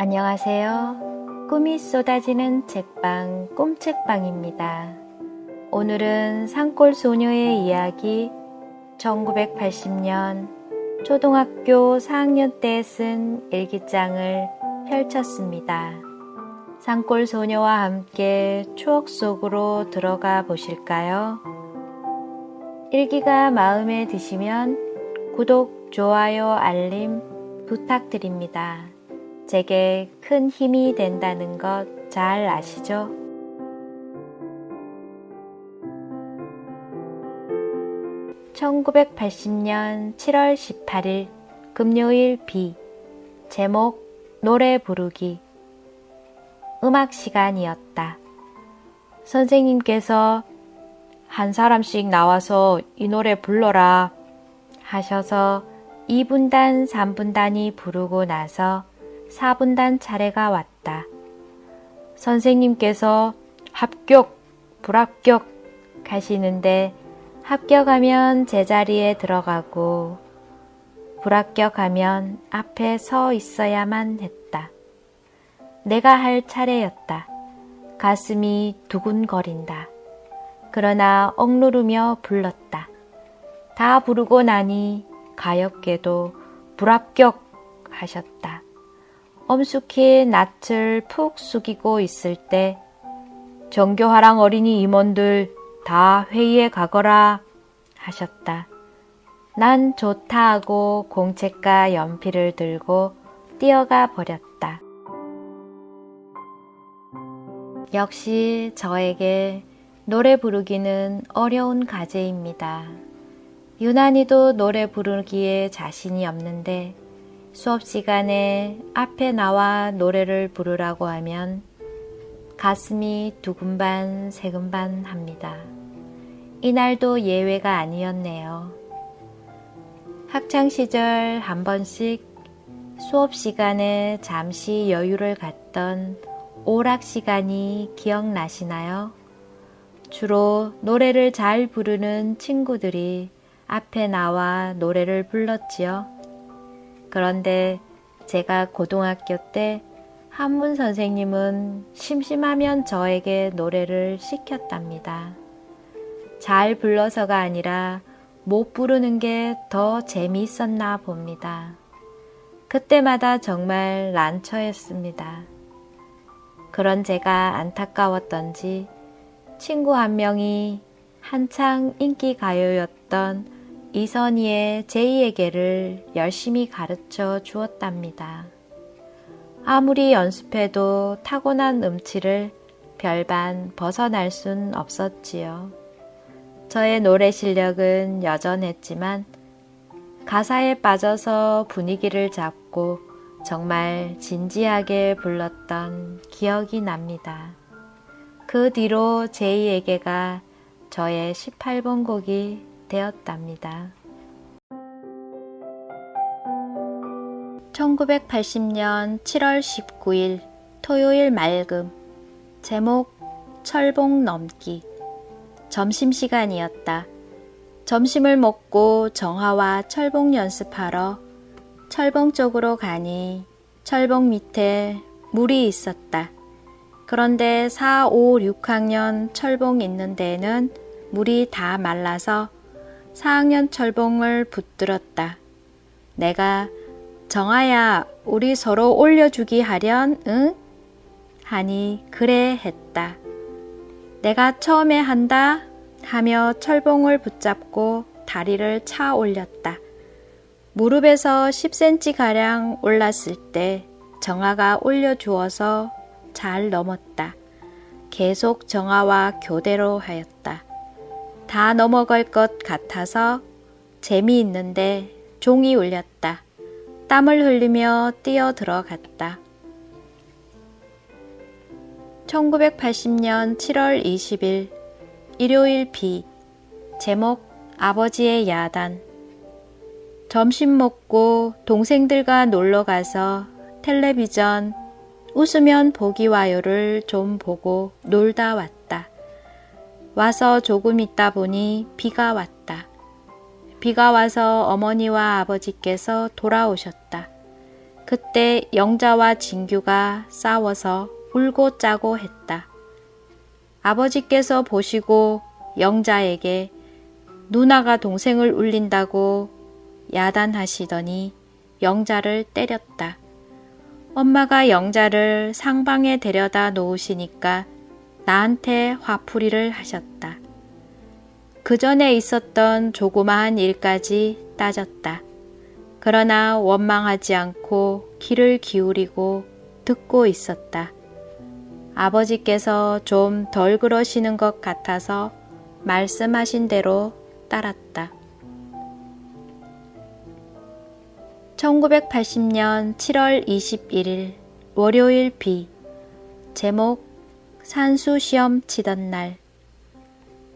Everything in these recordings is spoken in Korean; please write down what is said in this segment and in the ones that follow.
안녕하세요. 꿈이 쏟아지는 책방 꿈책방입니다. 오늘은 산골 소녀의 이야기 1980년 초등학교 4학년 때 쓴 일기장을 펼쳤습니다. 산골 소녀와 함께 추억 속으로 들어가 보실까요? 일기가 마음에 드시면 구독, 좋아요, 알림 부탁드립니다. 제게 큰 힘이 된다는 것 잘 아시죠? (1980년 7월 18일) 금요일 비. 제목 노래 부르기. 음악 시간이었다. 선생님께서 한 사람씩 나와서 이 노래 불러라 하셔서 2분단, 3분단이 부르고 나서 4분단 차례가 왔다. 선생님께서 합격, 불합격 하시는데 합격하면 제자리에 들어가고 불합격하면 앞에 서 있어야만 했다. 내가 할 차례였다. 가슴이 두근거린다. 그러나 억누르며 불렀다. 다 부르고 나니 가엾게도 불합격 하셨다. 엄숙히 낯을 푹 숙이고 있을 때 정교화랑 어린이 임원들 다 회의에 가거라 하셨다. 난 좋다 하고 공책과 연필을 들고 뛰어가 버렸다. 역시 저에게 노래 부르기는 어려운 과제입니다. 유난히도 노래 부르기에 자신이 없는데 수업 시간에 앞에 나와 노래를 부르라고 하면 가슴이 두근반 세근반 합니다. 이날도 예외가 아니었네요. 학창시절 한 번씩 수업 시간에 잠시 여유를 갖던 오락 시간이 기억나시나요? 주로 노래를 잘 부르는 친구들이 앞에 나와 노래를 불렀지요. 그런데 제가 고등학교 때 한문 선생님은 심심하면 저에게 노래를 시켰답니다. 잘 불러서가 아니라 못 부르는 게 더 재미있었나 봅니다. 그때마다 정말 난처했습니다. 그런 제가 안타까웠던지 친구 한 명이 한창 인기 가요였던 이선희의 제2에게를 열심히 가르쳐 주었답니다. 아무리 연습해도 타고난 음치를 별반 벗어날 순 없었지요. 저의 노래 실력은 여전했지만 가사에 빠져서 분위기를 잡고 정말 진지하게 불렀던 기억이 납니다. 그 뒤로 제2에게가 저의 18번 곡이 되었답니다. 1980년 7월 19일 토요일 맑음. 제목 철봉 넘기. 점심시간이었다. 점심을 먹고 정화와 철봉 연습하러 철봉 쪽으로 가니 철봉 밑에 물이 있었다. 그런데 4, 5, 6학년 철봉 있는 데는 물이 다 말라서 4학년 철봉을 붙들었다. 내가 정아야 우리 서로 올려주기 하련 응? 하니 그래 했다. 내가 처음에 한다 하며 철봉을 붙잡고 다리를 차 올렸다. 무릎에서 10cm가량 올랐을 때 정아가 올려주어서 잘 넘었다. 계속 정아와 교대로 하였다. 다 넘어갈 것 같아서 재미있는데 종이 울렸다. 땀을 흘리며 뛰어 들어갔다. 1980년 7월 20일 일요일 비. 제목 아버지의 야단. 점심 먹고 동생들과 놀러가서 텔레비전 웃으면 보기 와요를 좀 보고 놀다 왔다. 와서 조금 있다 보니 비가 왔다. 비가 와서 어머니와 아버지께서 돌아오셨다. 그때 영자와 진규가 싸워서 울고 짜고 했다. 아버지께서 보시고 영자에게 누나가 동생을 울린다고 야단하시더니 영자를 때렸다. 엄마가 영자를 상방에 데려다 놓으시니까 나한테 화풀이를 하셨다. 그 전에 있었던 조그마한 일까지 따졌다. 그러나 원망하지 않고 귀를 기울이고 듣고 있었다. 아버지께서 좀 덜 그러시는 것 같아서 말씀하신 대로 따랐다. 1980년 7월 21일 월요일 비. 제목 산수시험 치던 날.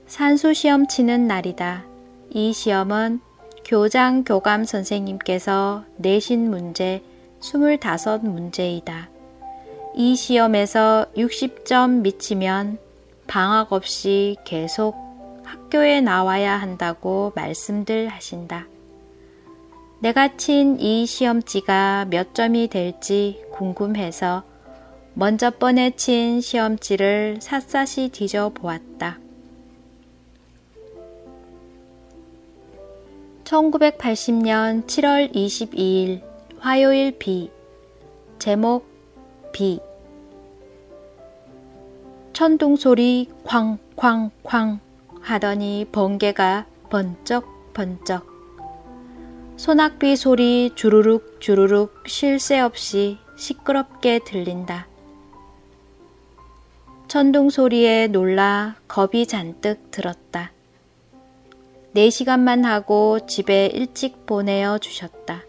산수시험 치는 날이다. 이 시험은 교장 교감 선생님께서 내신 문제 25문제이다. 이 시험에서 60점 미치면 방학 없이 계속 학교에 나와야 한다고 말씀들 하신다. 내가 친 이 시험지가 몇 점이 될지 궁금해서 먼저 번에 친 시험지를 샅샅이 뒤져 보았다. 1980년 7월 22일 화요일 비. 제목 비. 천둥 소리 쾅쾅쾅 하더니 번개가 번쩍번쩍. 소낙비 소리 주르륵 주르륵 쉴 새 없이 시끄럽게 들린다. 천둥 소리에 놀라 겁이 잔뜩 들었다. 4시간만 하고 집에 일찍 보내어 주셨다.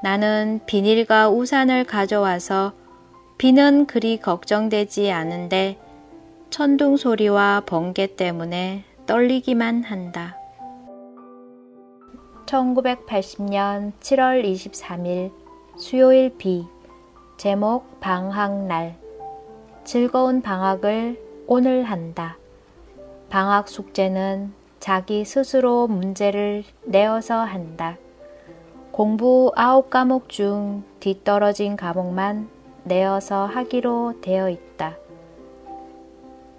나는 비닐과 우산을 가져와서 비는 그리 걱정되지 않은데 천둥 소리와 번개 때문에 떨리기만 한다. 1980년 7월 23일 수요일 비. 제목 방학날. 즐거운 방학을 오늘 한다. 방학 숙제는 자기 스스로 문제를 내어서 한다. 공부 9과목 중 뒤떨어진 과목만 내어서 하기로 되어 있다.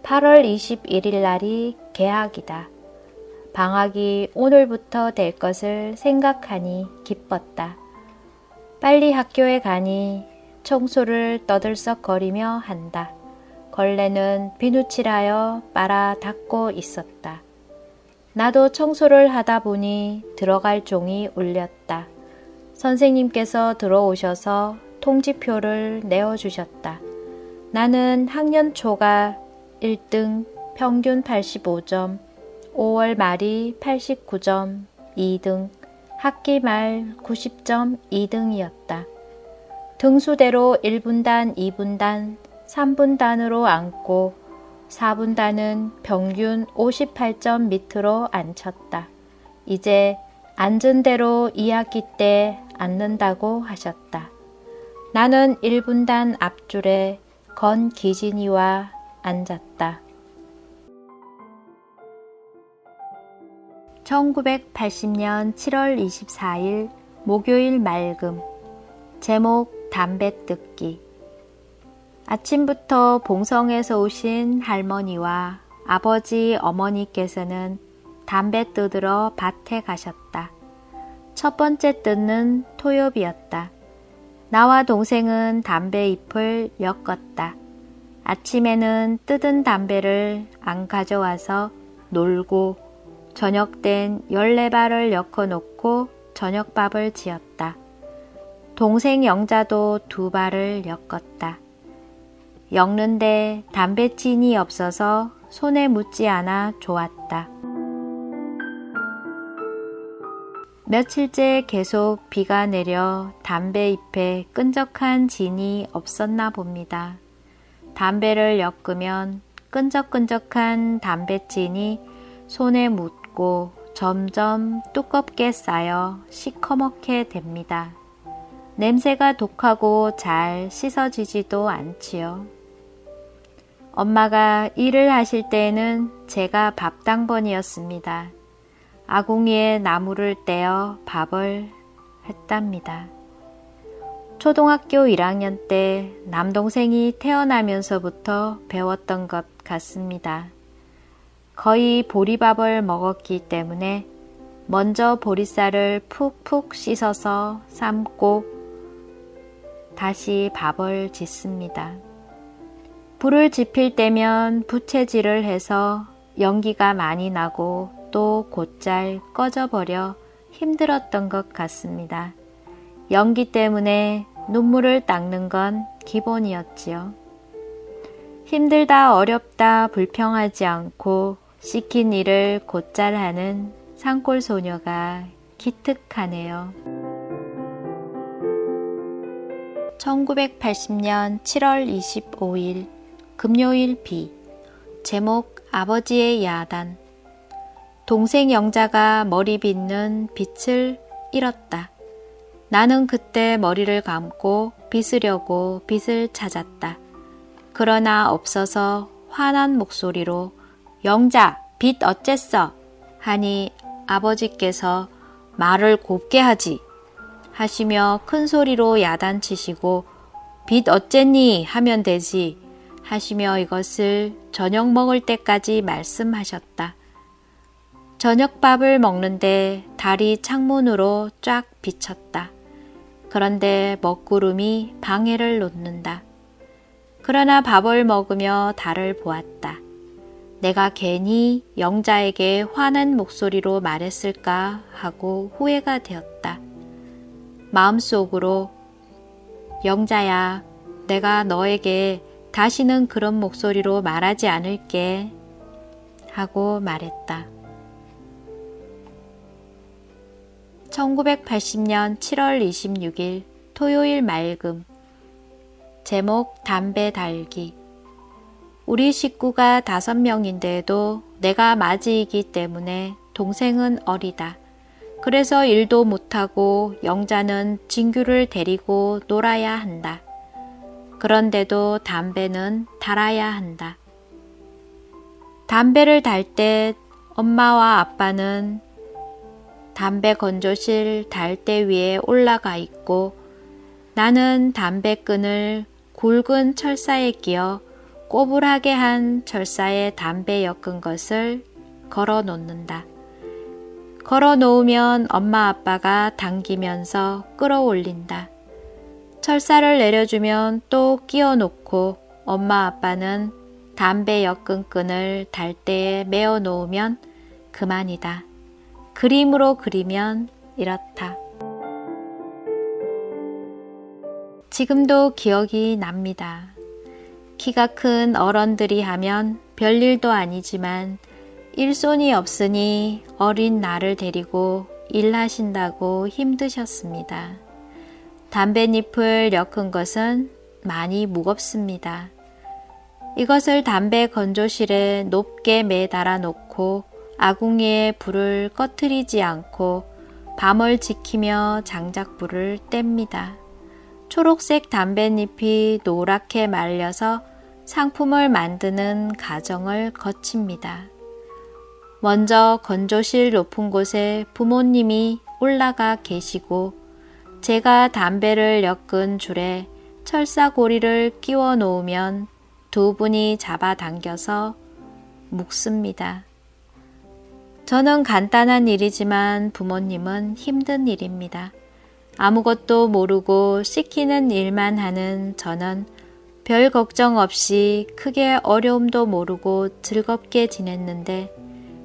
8월 21일 날이 개학이다. 방학이 오늘부터 될 것을 생각하니 기뻤다. 빨리 학교에 가니 청소를 떠들썩거리며 한다. 걸레는 비누칠하여 빨아 닦고 있었다. 나도 청소를 하다 보니 들어갈 종이 울렸다. 선생님께서 들어오셔서 통지표를 내어주셨다. 나는 학년 초가 1등 평균 85점, 5월 말이 89점 2등, 학기 말 90점 2등이었다. 등수대로 1분단, 2분단, 3분단으로 앉고 4분단은 평균 58점 밑으로 앉혔다. 이제 앉은 대로 2학기 때 앉는다고 하셨다. 나는 1분단 앞줄에 건기진이와 앉았다. 1980년 7월 24일 목요일 맑음. 제목 담배 뜯기. 아침부터 봉성에서 오신 할머니와 아버지 어머니께서는 담배 뜯으러 밭에 가셨다. 첫 번째 뜯는 토요비였다. 나와 동생은 담배 잎을 엮었다. 아침에는 뜯은 담배를 안 가져와서 놀고 저녁 땐 14발을 엮어놓고 저녁밥을 지었다. 동생 영자도 2발을 엮었다. 엮는데 담배진이 없어서 손에 묻지 않아 좋았다. 며칠째 계속 비가 내려 담배 잎에 끈적한 진이 없었나 봅니다. 담배를 엮으면 끈적끈적한 담배진이 손에 묻고 점점 두껍게 쌓여 시커멓게 됩니다. 냄새가 독하고 잘 씻어지지도 않지요. 엄마가 일을 하실 때에는 제가 밥당번이었습니다. 아궁이에 나무를 떼어 밥을 했답니다. 초등학교 1학년 때 남동생이 태어나면서부터 배웠던 것 같습니다. 거의 보리밥을 먹었기 때문에 먼저 보리쌀을 푹푹 씻어서 삶고 다시 밥을 짓습니다. 불을 지필 때면 부채질을 해서 연기가 많이 나고 또 곧잘 꺼져버려 힘들었던 것 같습니다. 연기 때문에 눈물을 닦는 건 기본이었지요. 힘들다 어렵다 불평하지 않고 시킨 일을 곧잘 하는 산골 소녀가 기특하네요. 1980년 7월 25일 금요일 비. 제목 아버지의 야단. 동생 영자가 머리 빗는 빗을 잃었다. 나는 그때 머리를 감고 빗으려고 빗을 찾았다. 그러나 없어서 화난 목소리로 영자, 빗 어쨌어? 하니 아버지께서 말을 곱게 하지 하시며 큰 소리로 야단치시고 빗 어쨌니 하면 되지 하시며 이것을 저녁 먹을 때까지 말씀하셨다. 저녁밥을 먹는데 달이 창문으로 쫙 비쳤다. 그런데 먹구름이 방해를 놓는다. 그러나 밥을 먹으며 달을 보았다. 내가 괜히 영자에게 화난 목소리로 말했을까 하고 후회가 되었다. 마음속으로 영자야, 내가 너에게 다시는 그런 목소리로 말하지 않을게 하고 말했다. 1980년 7월 26일 토요일 맑음. 제목 담배 달기. 우리 식구가 5명인데도 내가 맞이이기 때문에 동생은 어리다. 그래서 일도 못하고 영자는 진규를 데리고 놀아야 한다. 그런데도 담배는 달아야 한다. 담배를 달 때 엄마와 아빠는 담배 건조실 달대 위에 올라가 있고 나는 담배끈을 굵은 철사에 끼어 꼬불하게 한 철사에 담배 엮은 것을 걸어 놓는다. 걸어 놓으면 엄마 아빠가 당기면서 끌어올린다. 철사를 내려주면 또 끼워 놓고 엄마 아빠는 담배 엮은 끈을 달대에 메어 놓으면 그만이다. 그림으로 그리면 이렇다. 지금도 기억이 납니다. 키가 큰 어른들이 하면 별일도 아니지만 일손이 없으니 어린 나를 데리고 일하신다고 힘드셨습니다. 담뱃잎을 엮은 것은 많이 무겁습니다. 이것을 담배 건조실에 높게 매달아 놓고 아궁이에 불을 꺼트리지 않고 밤을 지키며 장작불을 뗍니다. 초록색 담뱃잎이 노랗게 말려서 상품을 만드는 과정을 거칩니다. 먼저 건조실 높은 곳에 부모님이 올라가 계시고 제가 담배를 엮은 줄에 철사고리를 끼워 놓으면 두 분이 잡아당겨서 묶습니다. 저는 간단한 일이지만 부모님은 힘든 일입니다. 아무것도 모르고 시키는 일만 하는 저는 별 걱정 없이 크게 어려움도 모르고 즐겁게 지냈는데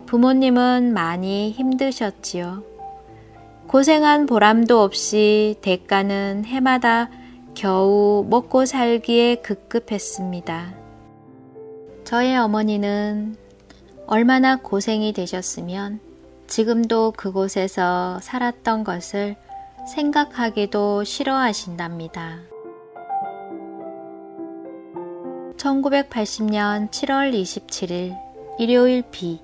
부모님은 많이 힘드셨지요. 고생한 보람도 없이 대가는 해마다 겨우 먹고 살기에 급급했습니다. 저의 어머니는 얼마나 고생이 되셨으면 지금도 그곳에서 살았던 것을 생각하기도 싫어하신답니다. 1980년 7월 27일 일요일 비.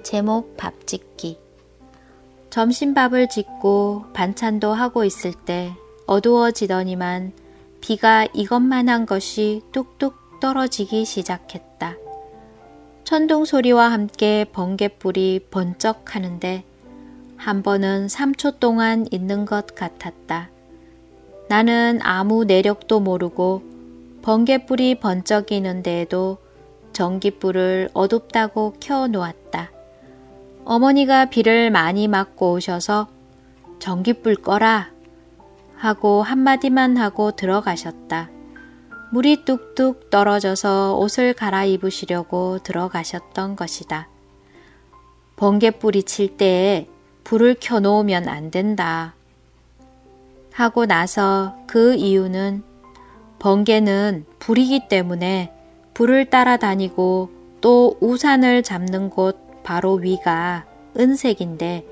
제목 밥짓기. 점심밥을 짓고 반찬도 하고 있을 때 어두워지더니만 비가 이것만한 것이 뚝뚝 떨어지기 시작했다. 천둥 소리와 함께 번갯불이 번쩍하는데 한 번은 3초 동안 있는 것 같았다. 나는 아무 내력도 모르고 번갯불이 번쩍이는 데에도 전깃불을 어둡다고 켜놓았다. 어머니가 비를 많이 맞고 오셔서 전깃불 꺼라 하고 한마디만 하고 들어가셨다. 물이 뚝뚝 떨어져서 옷을 갈아입으시려고 들어가셨던 것이다. 번갯불이 칠 때에 불을 켜놓으면 안 된다 하고 나서 그 이유는 번개는 불이기 때문에 불을 따라다니고 또 우산을 잡는 곳 바로 위가 은색인데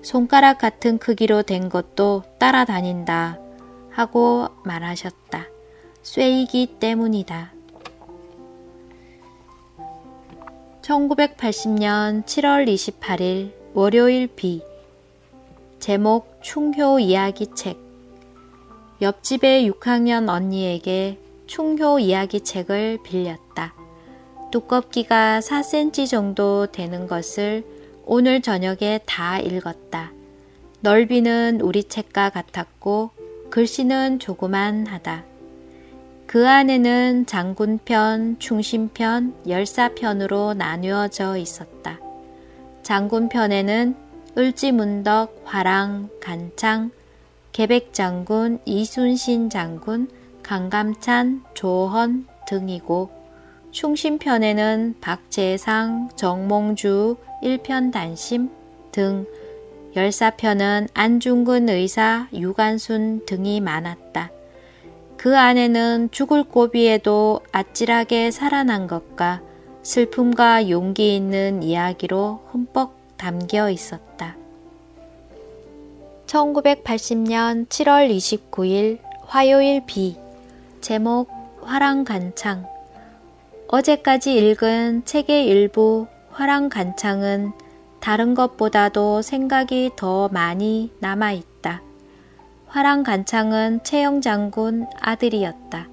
손가락 같은 크기로 된 것도 따라다닌다 하고 말하셨다. 쇠이기 때문이다. 1980년 7월 28일 월요일 비. 제목 충효 이야기책. 옆집의 6학년 언니에게 충효 이야기책을 빌렸다. 두껍기가 4cm 정도 되는 것을 오늘 저녁에 다 읽었다. 넓이는 우리 책과 같았고 글씨는 조그만하다. 그 안에는 장군편, 충신편, 열사편으로 나누어져 있었다. 장군편에는 을지문덕, 화랑, 간창, 계백장군, 이순신 장군, 강감찬, 조헌 등이고 충신편에는 박재상, 정몽주, 일편단심 등, 열사편은 안중근 의사, 유관순 등이 많았다. 그 안에는 죽을 고비에도 아찔하게 살아난 것과 슬픔과 용기 있는 이야기로 흠뻑 담겨 있었다. 1980년 7월 29일 화요일 비. 제목 화랑간창. 어제까지 읽은 책의 일부 화랑간창은 다른 것보다도 생각이 더 많이 남아있다. 화랑간창은 채영 장군 아들이었다.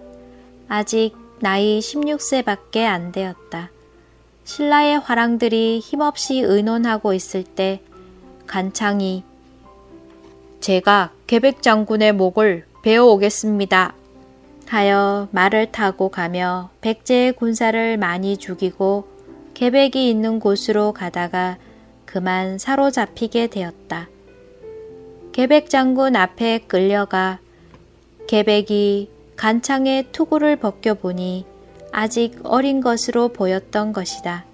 아직 나이 16세밖에 안 되었다. 신라의 화랑들이 힘없이 의논하고 있을 때 간창이 제가 계백장군의 목을 베어오겠습니다 하여 말을 타고 가며 백제의 군사를 많이 죽이고 계백이 있는 곳으로 가다가 그만 사로잡히게 되었다. 계백장군 앞에 끌려가 계백이 간창의 투구를 벗겨보니 아직 어린 것으로 보였던 것이다.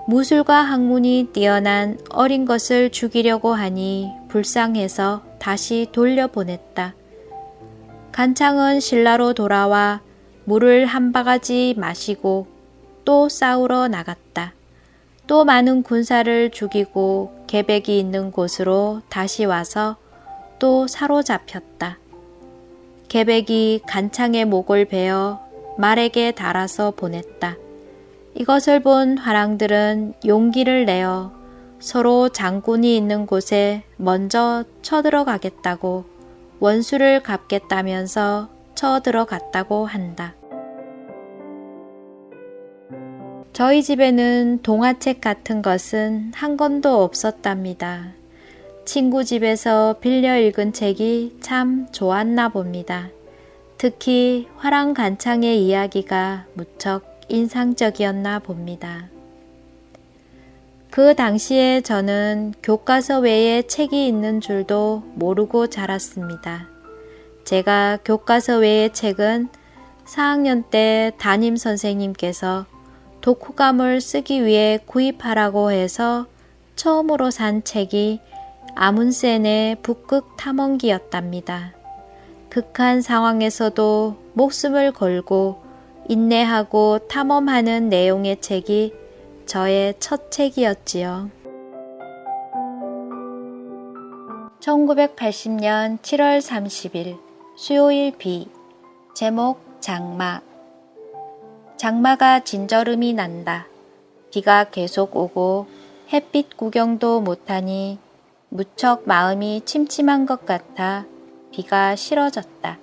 무술과 학문이 뛰어난 어린 것을 죽이려고 하니 불쌍해서 다시 돌려보냈다. 간창은 신라로 돌아와 물을 한 바가지 마시고 또 싸우러 나갔다. 또 많은 군사를 죽이고 계백이 있는 곳으로 다시 와서 또 사로잡혔다. 계백이 간창의 목을 베어 말에게 달아서 보냈다. 이것을 본 화랑들은 용기를 내어 서로 장군이 있는 곳에 먼저 쳐들어가겠다고 원수를 갚겠다면서 쳐들어갔다고 한다. 저희 집에는 동화책 같은 것은 한 권도 없었답니다. 친구 집에서 빌려 읽은 책이 참 좋았나 봅니다. 특히 화랑간창의 이야기가 무척 인상적이었나 봅니다. 그 당시에 저는 교과서 외에 책이 있는 줄도 모르고 자랐습니다. 제가 교과서 외의 책은 4학년 때 담임 선생님께서 독후감을 쓰기 위해 구입하라고 해서 처음으로 산 책이 아문센의 북극 탐험기였답니다. 극한 상황에서도 목숨을 걸고 인내하고 탐험하는 내용의 책이 저의 첫 책이었지요. 1980년 7월 30일 수요일 비. 제목 장마. 장마가 진저름이 난다. 비가 계속 오고 햇빛 구경도 못하니 무척 마음이 침침한 것 같아 비가 싫어졌다.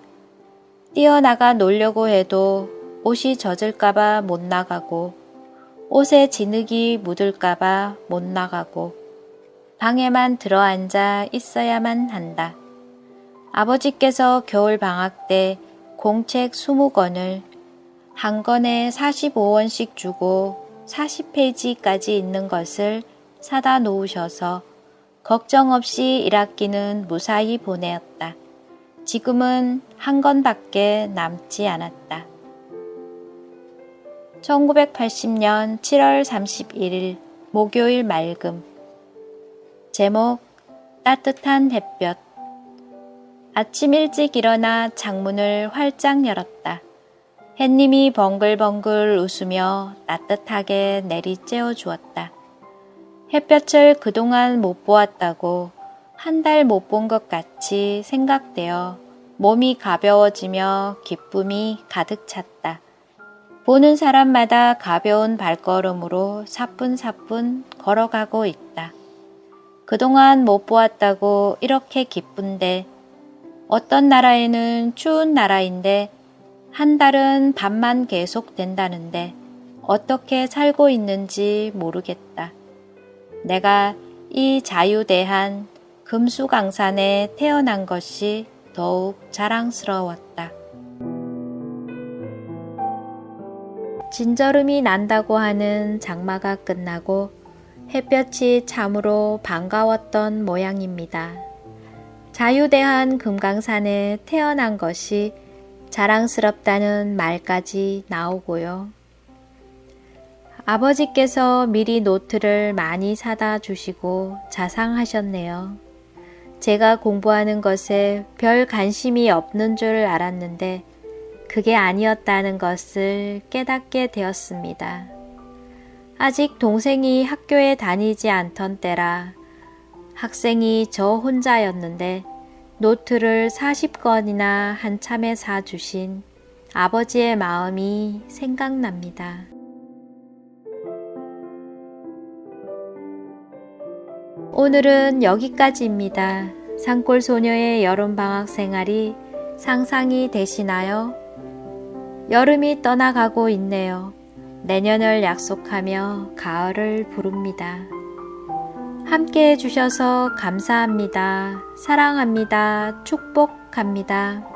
뛰어나가 놀려고 해도 옷이 젖을까봐 못 나가고 옷에 진흙이 묻을까봐 못 나가고 방에만 들어앉아 있어야만 한다. 아버지께서 겨울 방학 때 공책 20권을 한 권에 45원씩 주고 40페이지까지 있는 것을 사다 놓으셔서 걱정 없이 1학기는 무사히 보내었다. 지금은 한 권밖에 남지 않았다. 1980년 7월 31일 목요일 맑음. 제목 따뜻한 햇볕. 아침 일찍 일어나 창문을 활짝 열었다. 햇님이 벙글벙글 웃으며 따뜻하게 내리쬐어 주었다. 햇볕을 그동안 못 보았다고 한 달 못 본 것 같이 생각되어 몸이 가벼워지며 기쁨이 가득 찼다. 보는 사람마다 가벼운 발걸음으로 사뿐사뿐 걸어가고 있다. 그동안 못 보았다고 이렇게 기쁜데 어떤 나라에는 추운 나라인데 한 달은 밤만 계속된다는데 어떻게 살고 있는지 모르겠다. 내가 이 자유대한 금수강산에 태어난 것이 더욱 자랑스러웠다. 진저름이 난다고 하는 장마가 끝나고 햇볕이 참으로 반가웠던 모양입니다. 자유대한 금강산에 태어난 것이 자랑스럽다는 말까지 나오고요. 아버지께서 미리 노트를 많이 사다 주시고 자상하셨네요. 제가 공부하는 것에 별 관심이 없는 줄 알았는데 그게 아니었다는 것을 깨닫게 되었습니다. 아직 동생이 학교에 다니지 않던 때라 학생이 저 혼자였는데 노트를 40권이나 한참에 사주신 아버지의 마음이 생각납니다. 오늘은 여기까지입니다. 산골소녀의 여름방학 생활이 상상이 되시나요? 여름이 떠나가고 있네요. 내년을 약속하며 가을을 부릅니다. 함께 해주셔서 감사합니다. 사랑합니다. 축복합니다.